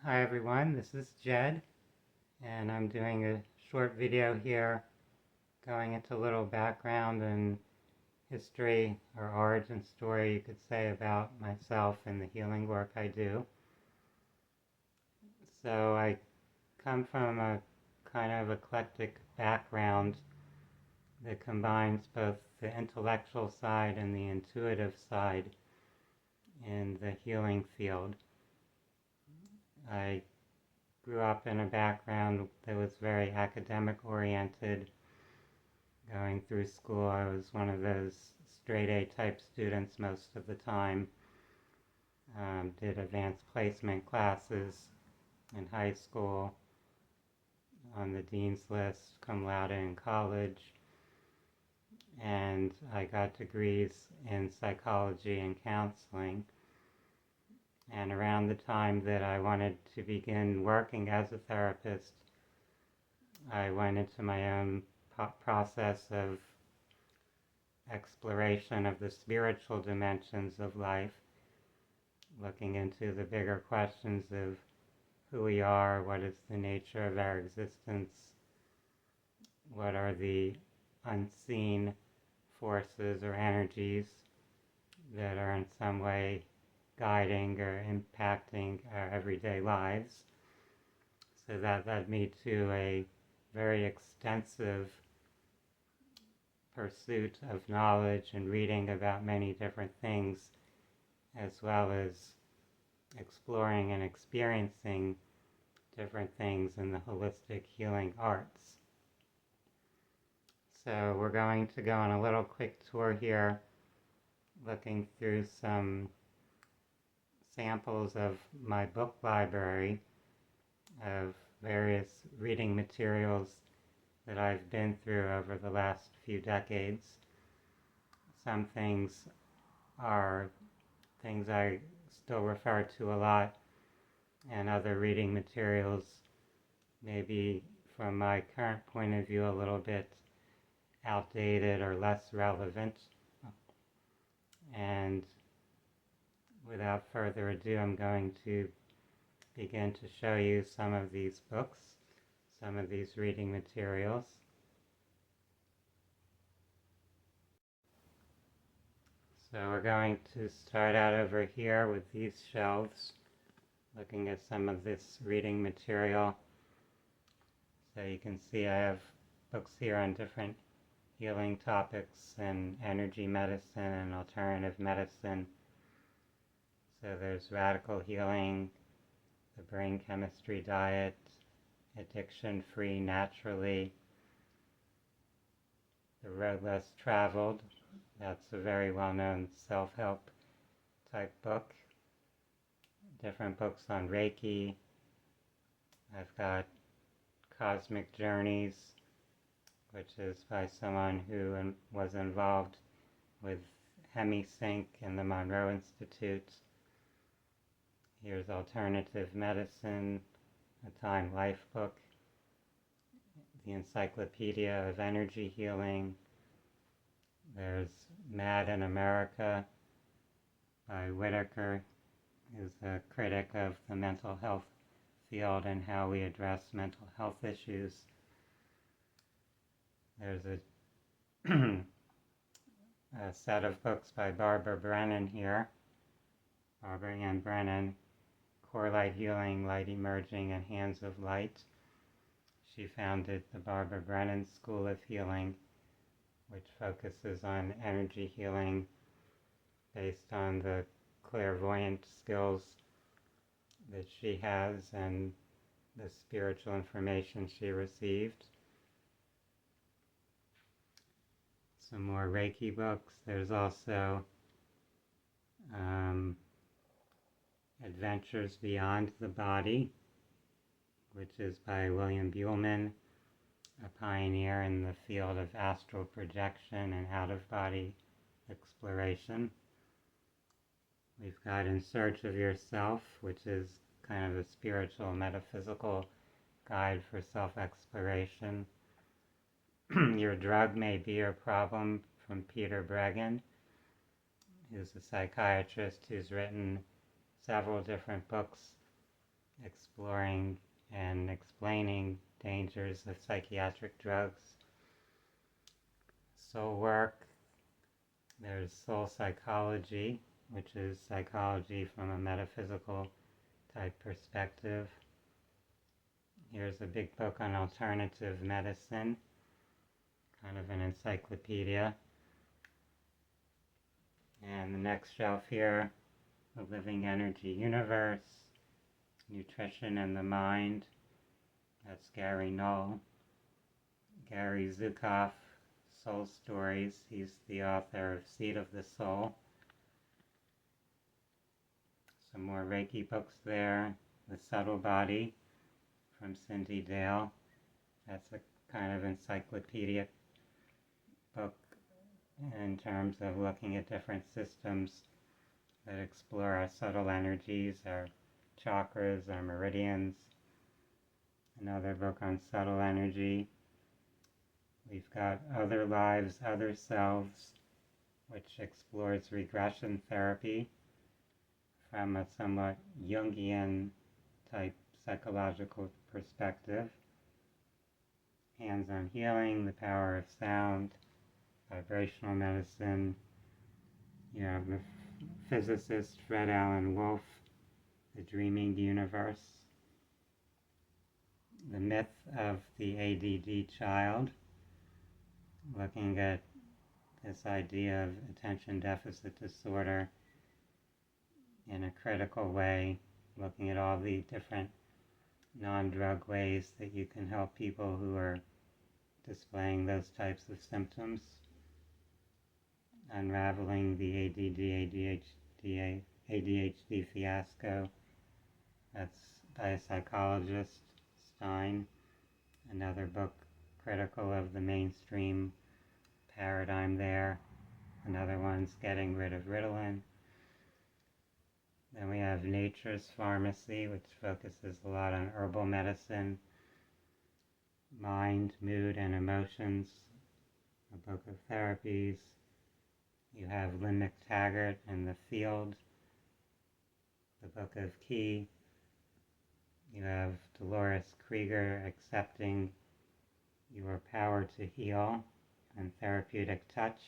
Hi everyone, this is Jed, and I'm doing a short video here going into a little background and history or origin story, you could say, about myself and the healing work I do. So I come from a kind of eclectic background that combines both the intellectual side and the intuitive side in the healing field. I grew up in a background that was very academic oriented. Going through school, I was one of those straight A type students most of the time. Did advanced placement classes in high school, on the dean's list, cum laude in college, and I got degrees in psychology and counseling. And around the time that I wanted to begin working as a therapist, I went into my own process of exploration of the spiritual dimensions of life, looking into the bigger questions of who we are, what is the nature of our existence, what are the unseen forces or energies that are in some way guiding or impacting our everyday lives. So that led me to a very extensive pursuit of knowledge and reading about many different things, as well as exploring and experiencing different things in the holistic healing arts. So we're going to go on a little quick tour here, looking through some samples of my book library of various reading materials that I've been through over the last few decades. Some things are things I still refer to a lot, and other reading materials maybe from my current point of view a little bit outdated or less relevant. And without further ado, I'm going to begin to show you some of these books, some of these reading materials. So we're going to start out over here with these shelves, looking at some of this reading material. So you can see I have books here on different healing topics and energy medicine and alternative medicine. So there's radical healing, the brain chemistry diet, addiction-free naturally, the road less traveled. That's a very well-known self-help type book. Different books on Reiki. I've got Cosmic Journeys, which is by someone who was involved with HemiSync and the Monroe Institute. Here's Alternative Medicine, a Time Life book, the Encyclopedia of Energy Healing. There's Mad in America by Whitaker, who's a critic of the mental health field and how we address mental health issues. There's a set of books by Barbara Brennan here. Barbara Ann Brennan, Core Light Healing, Light Emerging, and Hands of Light. She founded the Barbara Brennan School of Healing, which focuses on energy healing based on the clairvoyant skills that she has and the spiritual information she received. Some more Reiki books. There's also Adventures Beyond the Body, which is by William Buhlman, a pioneer in the field of astral projection and out-of-body exploration. We've got In Search of Yourself, which is kind of a spiritual, metaphysical guide for self-exploration. Your Drug May Be Your Problem, from Peter Breggin, who's a psychiatrist who's written several different books exploring and explaining dangers of psychiatric drugs. Soul work, there's soul psychology, which is psychology from a metaphysical type perspective. Here's a big book on alternative medicine, kind of an encyclopedia. And the next shelf here, The Living Energy Universe, Nutrition and the Mind. That's Gary Null. Gary Zukav, Soul Stories. He's the author of Seed of the Soul. Some more Reiki books there. The Subtle Body from Cindy Dale. That's a kind of encyclopedic book in terms of looking at different systems that explore our subtle energies, our chakras, our meridians. Another book on subtle energy. We've got Other Lives, Other Selves, which explores regression therapy from a somewhat Jungian type psychological perspective. Hands-on Healing, The Power of Sound, Vibrational Medicine. You have the physicist Fred Alan Wolf, The Dreaming Universe. The Myth of the ADD Child, looking at this idea of attention deficit disorder in a critical way, looking at all the different non-drug ways that you can help people who are displaying those types of symptoms. Unraveling the ADHD fiasco. That's by a psychologist, Stein. Another book critical of the mainstream paradigm there. Another one's Getting Rid of Ritalin. Then we have Nature's Pharmacy, which focuses a lot on herbal medicine, mind, mood, and emotions. A book of therapies. You have Lynn McTaggart and The Field, the Book of Key. You have Dolores Krieger, Accepting Your Power to Heal, and Therapeutic Touch.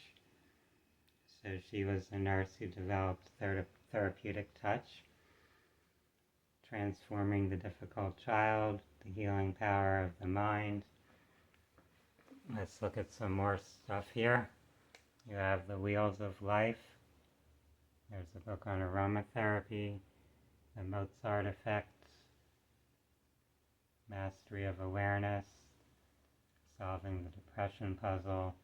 So she was a nurse who developed therapeutic touch. Transforming the Difficult Child, The Healing Power of the Mind. Let's look at some more stuff here. You have The Wheels of Life. There's a book on aromatherapy, The Mozart Effect, Mastery of Awareness, Solving the Depression Puzzle,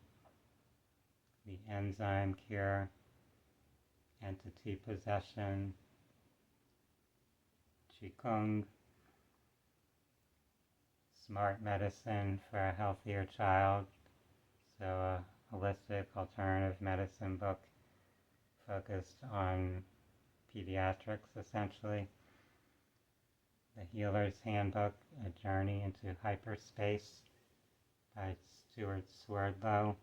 The Enzyme Cure, Entity Possession, Qigong, Smart Medicine for a Healthier Child. So a holistic alternative medicine book focused on pediatrics, essentially. The Healer's Handbook, A Journey into Hyperspace by Stuart Swerdlow,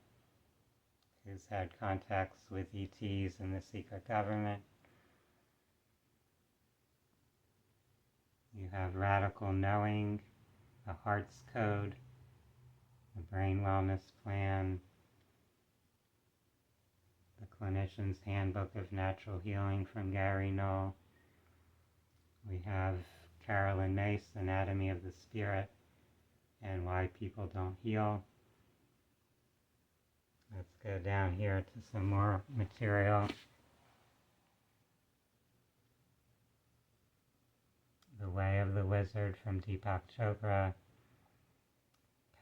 who's had contacts with ETs and the secret government. You have Radical Knowing, The Heart's Code, The Brain Wellness Plan, The Clinician's Handbook of Natural Healing from Gary Null. We have Carolyn Mace, Anatomy of the Spirit and Why People Don't Heal. Let's go down here to some more material. The Way of the Wizard from Deepak Chopra.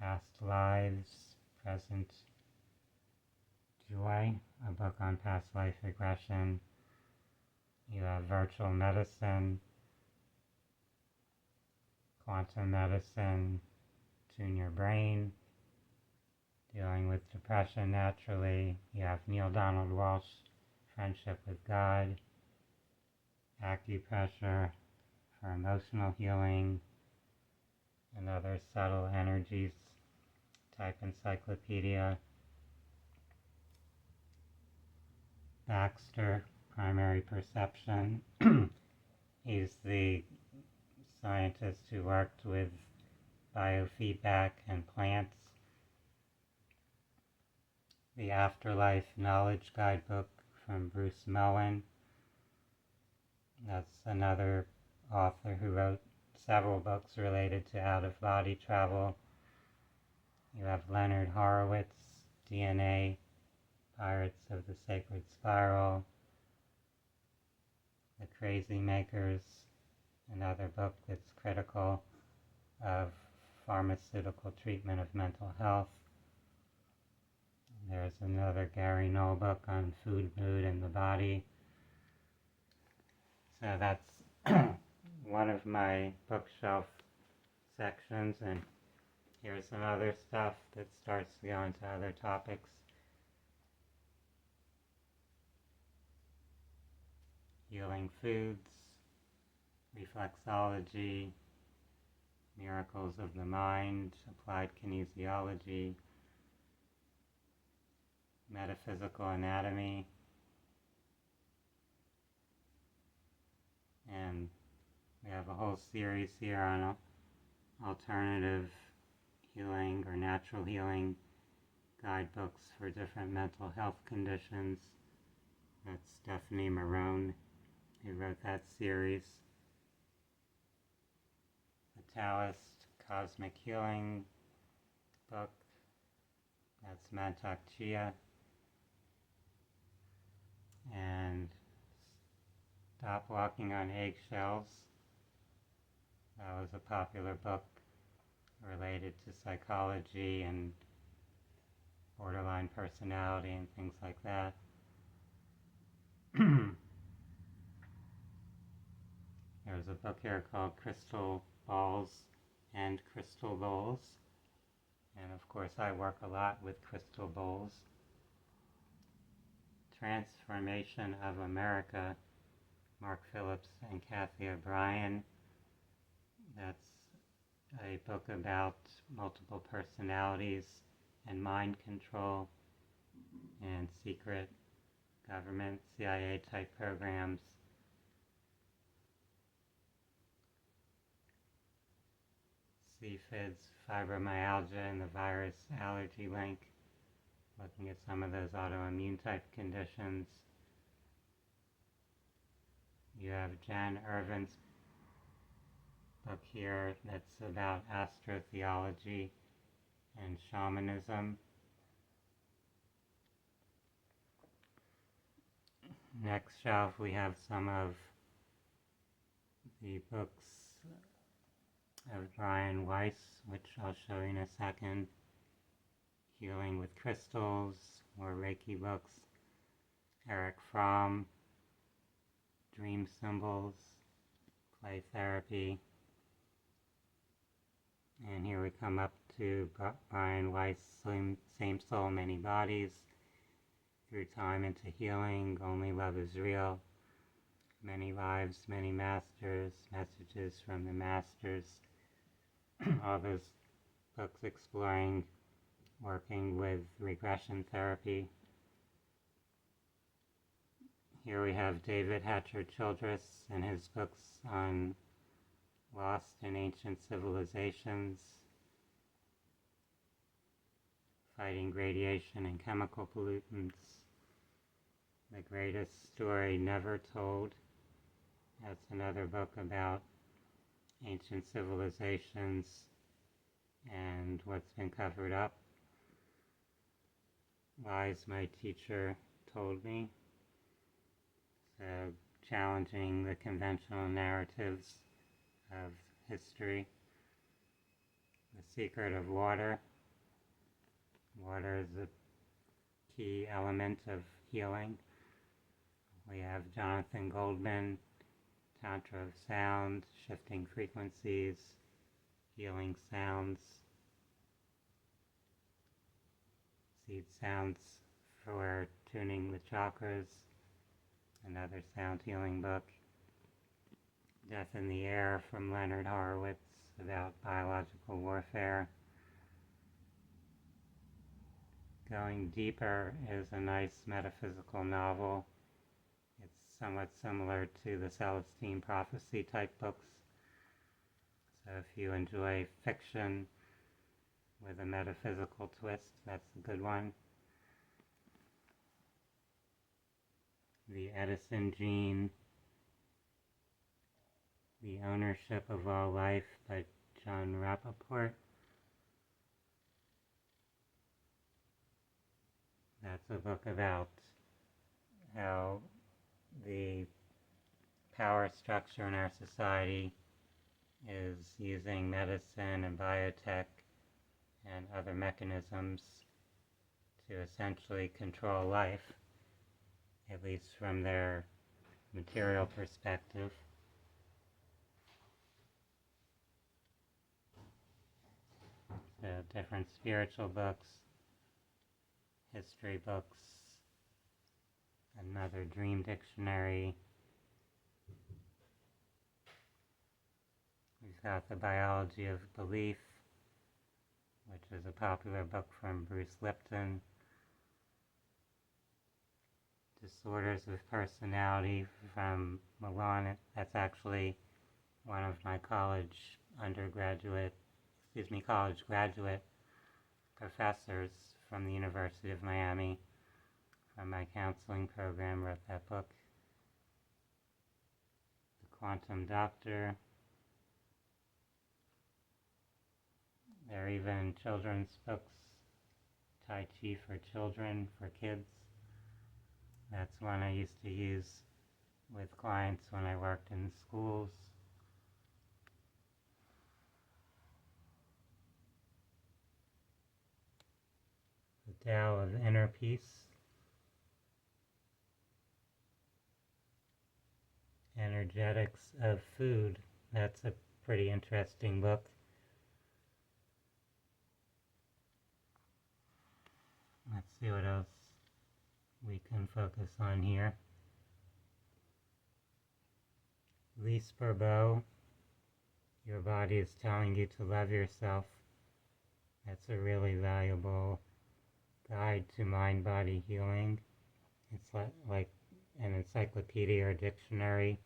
Past Lives, Present Joy, a book on past life regression. You have Virtual Medicine, Quantum Medicine, Tune Your Brain, Dealing with Depression Naturally. You have Neil Donald Walsh, Friendship with God, Acupressure for Emotional Healing, another Subtle Energies type encyclopedia. Baxter, Primary Perception. He's the scientist who worked with biofeedback and plants. The Afterlife Knowledge Guidebook from Bruce Mellon. That's another author who wrote several books related to out-of-body travel. You have Leonard Horowitz, DNA, Pirates of the Sacred Spiral, The Crazy Makers, another book that's critical of pharmaceutical treatment of mental health. There's another Gary Null book on food, mood, and the body. So that's one of my bookshelf sections, and here's some other stuff that starts to go into other topics. Healing foods, reflexology, miracles of the mind, applied kinesiology, metaphysical anatomy, and we have a whole series here on alternative healing or natural healing guidebooks for different mental health conditions. That's Stephanie Marone who wrote that series. The Taoist Cosmic Healing book, that's Mantak Chia. And Stop Walking on Eggshells. That was a popular book related to psychology and borderline personality and things like that. There's a book here called Crystal Balls and Crystal Bowls. And of course I work a lot with crystal bowls. Transformation of America, Mark Phillips and Kathy O'Brien. That's a book about multiple personalities and mind control and secret government, CIA type programs. CFIDS, fibromyalgia, and the virus allergy link, looking at some of those autoimmune type conditions. You have Jan Irvin's book here that's about astrotheology and shamanism. Next shelf we have some of the books of Brian Weiss, which I'll show you in a second. Healing with Crystals, more Reiki books. Eric Fromm, Dream Symbols, Play Therapy. And here we come up to Brian Weiss, Same Soul, Many Bodies, Through Time into Healing, Only Love is Real, Many Lives, Many Masters, Messages from the Masters. All those books exploring working with regression therapy. Here we have David Hatcher Childress and his books on lost in ancient civilizations, fighting radiation and chemical pollutants. The Greatest Story Never Told. That's another book about ancient civilizations and what's been covered up. Lies My Teacher Told Me. So challenging the conventional narratives of history. The Secret of Water. Water is a key element of healing. We have Jonathan Goldman, Tantra of Sound, Shifting Frequencies, Healing Sounds, Seed Sounds for Tuning the Chakras, another sound healing book. Death in the Air from Leonard Horowitz about biological warfare. Going Deeper is a nice metaphysical novel. It's somewhat similar to the Celestine Prophecy type books. So if you enjoy fiction with a metaphysical twist, that's a good one. The Edison Gene, The Ownership of All Life by John Rappaport. That's a book about how the power structure in our society is using medicine and biotech and other mechanisms to essentially control life, at least from their material perspective. So different spiritual books, history books, another dream dictionary. We've got The Biology of Belief, which is a popular book from Bruce Lipton. Disorders of Personality from Milan. That's actually one of my college graduate professors from the University of Miami from my counseling program wrote that book. The Quantum Doctor. There are even children's books, Tai Chi for Children, for kids. That's one I used to use with clients when I worked in schools. The Tao of Inner Peace. Energetics of Food. That's a pretty interesting book. Let's see what else we can focus on here. Lise Bourbeau, Your Body is Telling You to Love Yourself. That's a really valuable guide to mind-body healing. It's like an encyclopedia or dictionary.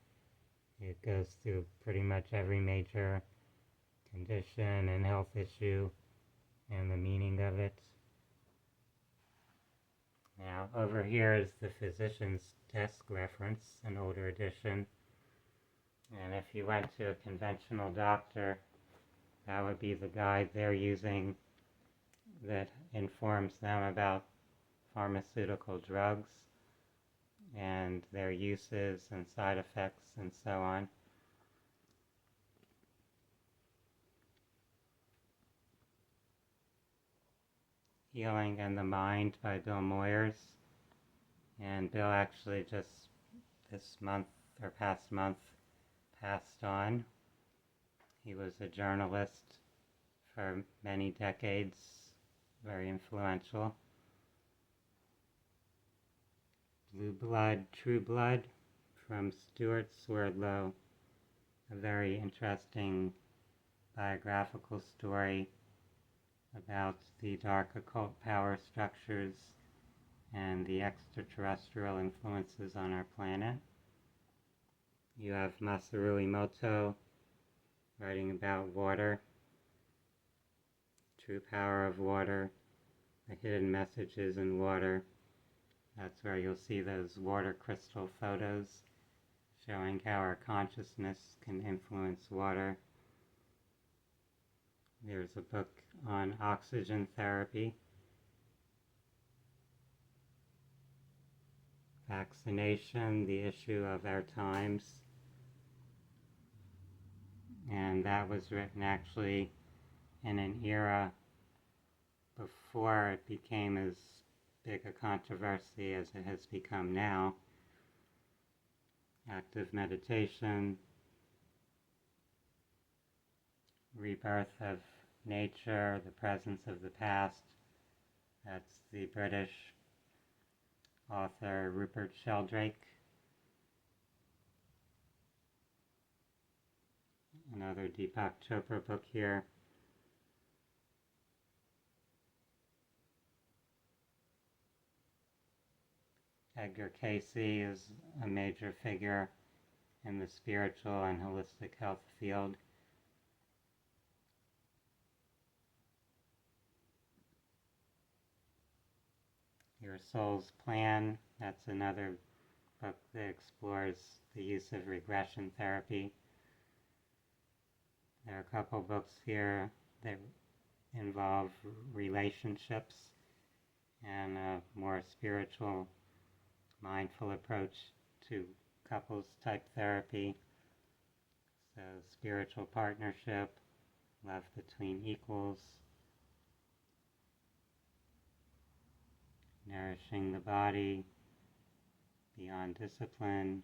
It goes through pretty much every major condition and health issue and the meaning of it. Now, over here is the Physician's Desk reference, an older edition. And if you went to a conventional doctor, that would be the guide they're using that informs them about pharmaceutical drugs and their uses and side effects and so on. Healing and the Mind by Bill Moyers. And Bill actually just this month or past month passed on. He was a journalist for many decades, very influential. Blue Blood, True Blood from Stuart Swerdlow, a very interesting biographical story about the dark occult power structures and the extraterrestrial influences on our planet. You have Masaru Emoto writing about water, true power of water, the hidden messages in water. That's where you'll see those water crystal photos showing how our consciousness can influence water. There's a book on oxygen therapy, vaccination, the issue of our times. And that was written actually in an era before it became as big a controversy as it has become now. Active meditation, rebirth of nature, the presence of the past. That's the British author Rupert Sheldrake. Another Deepak Chopra book here. Edgar Cayce is a major figure in the spiritual and holistic health field. Your Soul's Plan, that's another book that explores the use of regression therapy. There are a couple books here that involve relationships and a more spiritual, mindful approach to couples type therapy. So spiritual partnership, love between equals, nourishing the body, beyond discipline,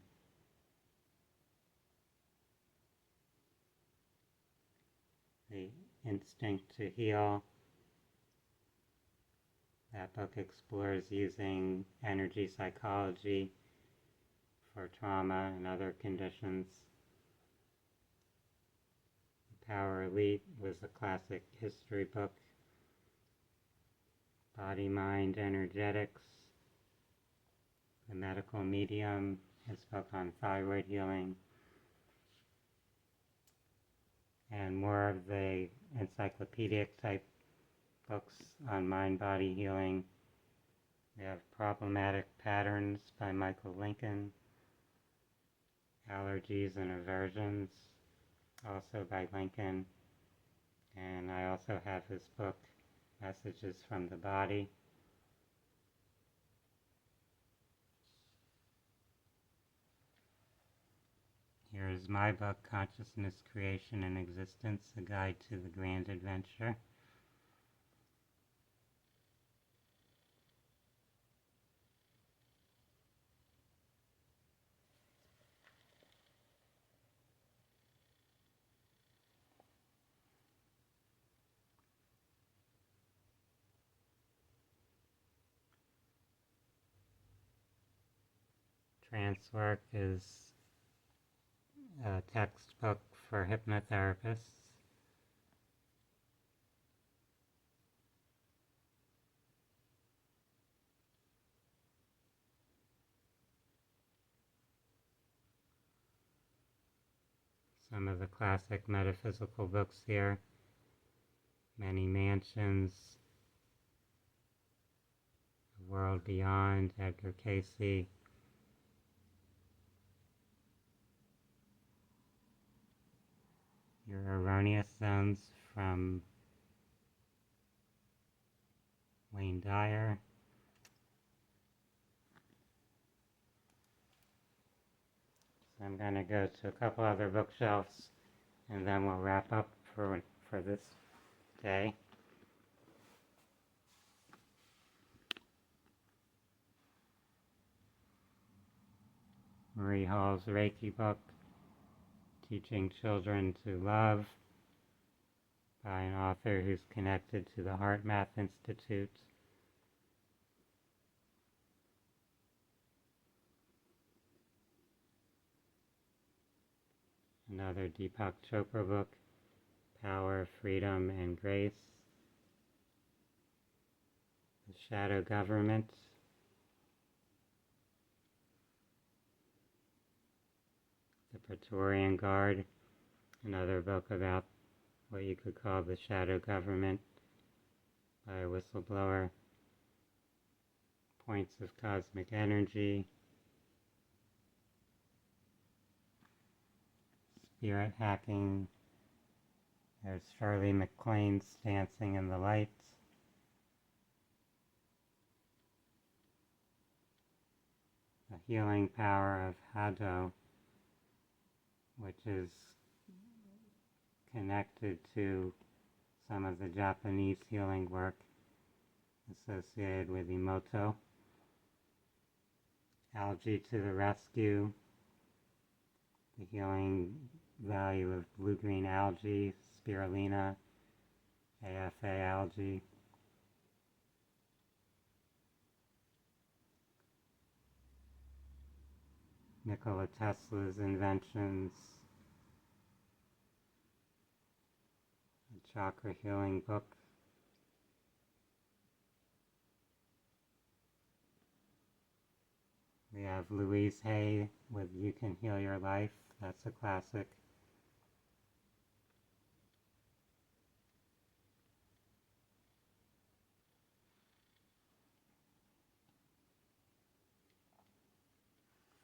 the instinct to heal. That book explores using energy psychology for trauma and other conditions. The Power Elite was a classic history book. Body, Mind, Energetics. The Medical Medium, his book on thyroid healing. And more of the encyclopedic type books on mind-body healing. We have Problematic Patterns by Michael Lincoln. Allergies and Aversions, also by Lincoln. And I also have his book, Messages from the Body. Here is my book, Consciousness, Creation, and Existence, A Guide to the Grand Adventure. Trance Work is a textbook for hypnotherapists. Some of the classic metaphysical books here. Many Mansions, The World Beyond, Edgar Cayce. Your Erroneous Zones from Wayne Dyer. So I'm going to go to a couple other bookshelves and then we'll wrap up for this day. Marie Hall's Reiki book, Teaching Children to Love, by an author who's connected to the Heart Math Institute. Another Deepak Chopra book, Power, Freedom, and Grace. The Shadow Government. The Praetorian Guard, another book about what you could call the shadow government by a whistleblower. Points of Cosmic Energy. Spirit Hacking. There's Shirley MacLaine's Dancing in the Light. The Healing Power of Hado, which is connected to some of the Japanese healing work associated with Emoto. Algae to the Rescue, the healing value of blue-green algae, spirulina, AFA algae. Nikola Tesla's inventions, a chakra healing book. We have Louise Hay with You Can Heal Your Life. That's a classic.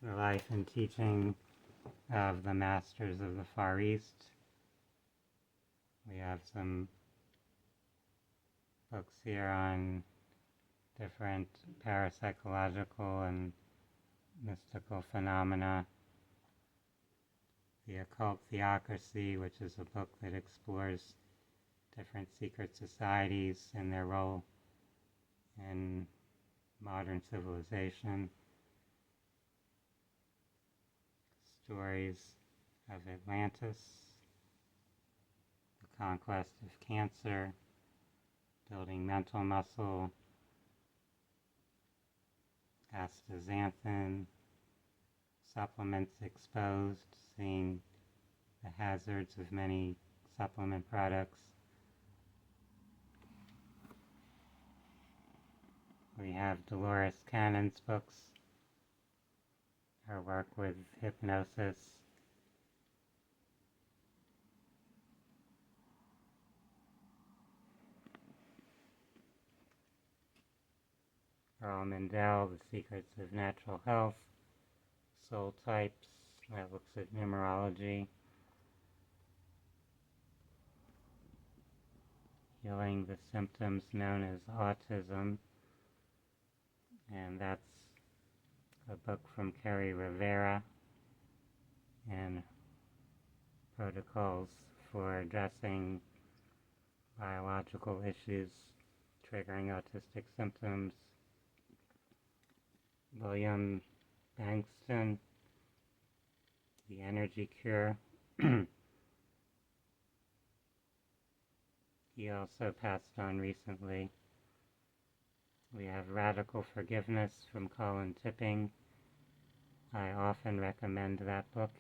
the life and teaching of the masters of the Far East. We have some books here on different parapsychological and mystical phenomena. The Occult Theocracy, which is a book that explores different secret societies and their role in modern civilization. Stories of Atlantis, the conquest of cancer, building mental muscle, astaxanthin, supplements exposed, seeing the hazards of many supplement products. We have Dolores Cannon's books, her work with hypnosis. Earl Mindell, The Secrets of Natural Health, Soul Types, that looks at numerology. Healing the Symptoms Known as Autism, and that's a book from Kerry Rivera, and protocols for addressing biological issues triggering autistic symptoms. William Bankston, The Energy Cure. He also passed on recently. We have Radical Forgiveness from Colin Tipping. I often recommend that book.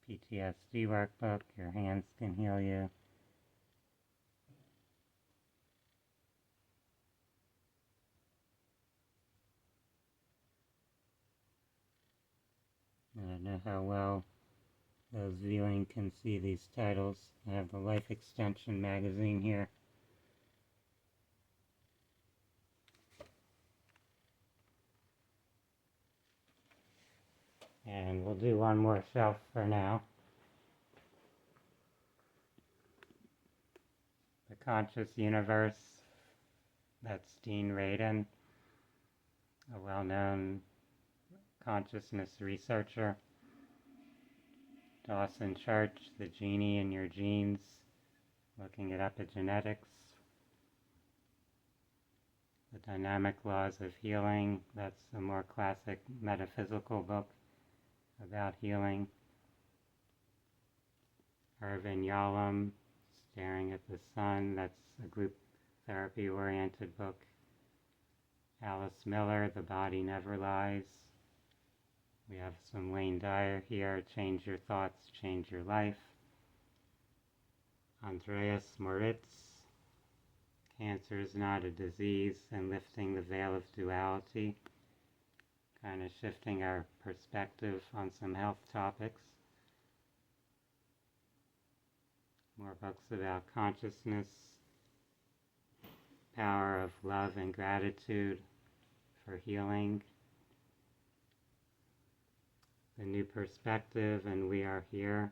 PTSD Workbook, Your Hands Can Heal You. I don't know how well those viewing can see these titles. I have the Life Extension magazine here. And we'll do one more shelf for now. The Conscious Universe, that's Dean Radin, a well-known consciousness researcher. Dawson Church, The Genie in Your Genes, looking at epigenetics. The Dynamic Laws of Healing, that's a more classic metaphysical book about healing. Irvin Yalom, Staring at the Sun, that's a group therapy-oriented book. Alice Miller, The Body Never Lies. We have some Wayne Dyer here, Change Your Thoughts, Change Your Life. Andreas Moritz, Cancer is Not a Disease, and Lifting the Veil of Duality. Kind of shifting our perspective on some health topics. More books about consciousness, power of love and gratitude for healing. The New Perspective and We Are Here.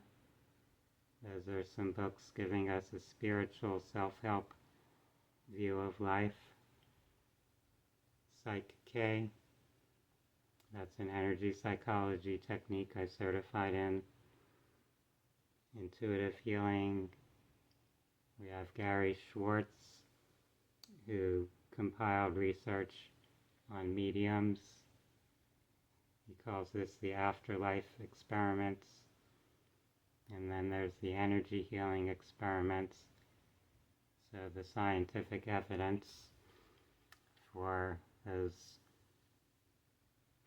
Those are some books giving us a spiritual self-help view of life. Psych K. That's an energy psychology technique I certified in. Intuitive Healing. We have Gary Schwartz, who compiled research on mediums. He calls this the afterlife experiments. And then there's the energy healing experiments. So the scientific evidence for those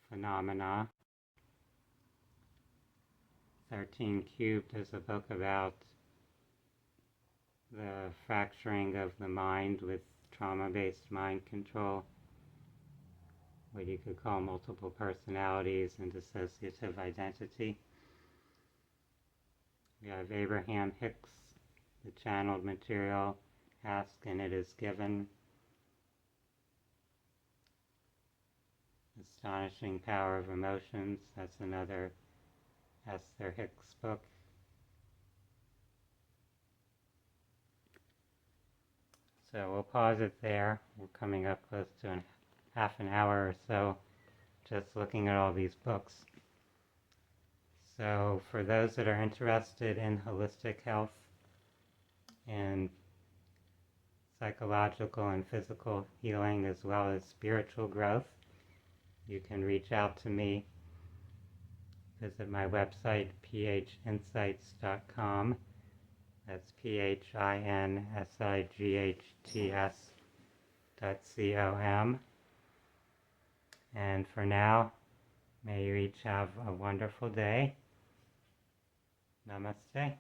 phenomena. 13 Cubed is a book about the fracturing of the mind with trauma-based mind control, what you could call multiple personalities and dissociative identity. We have Abraham Hicks, The Channeled Material, Ask and it is given. Astonishing Power of Emotions. That's another Esther Hicks book. So we'll pause it there. We're coming up close to half an hour or so just looking at all these books. So for those that are interested in holistic health and psychological and physical healing as well as spiritual growth, you can reach out to me. Visit my website, phinsights.com. That's phinsights.com. And for now, may you each have a wonderful day. Namaste.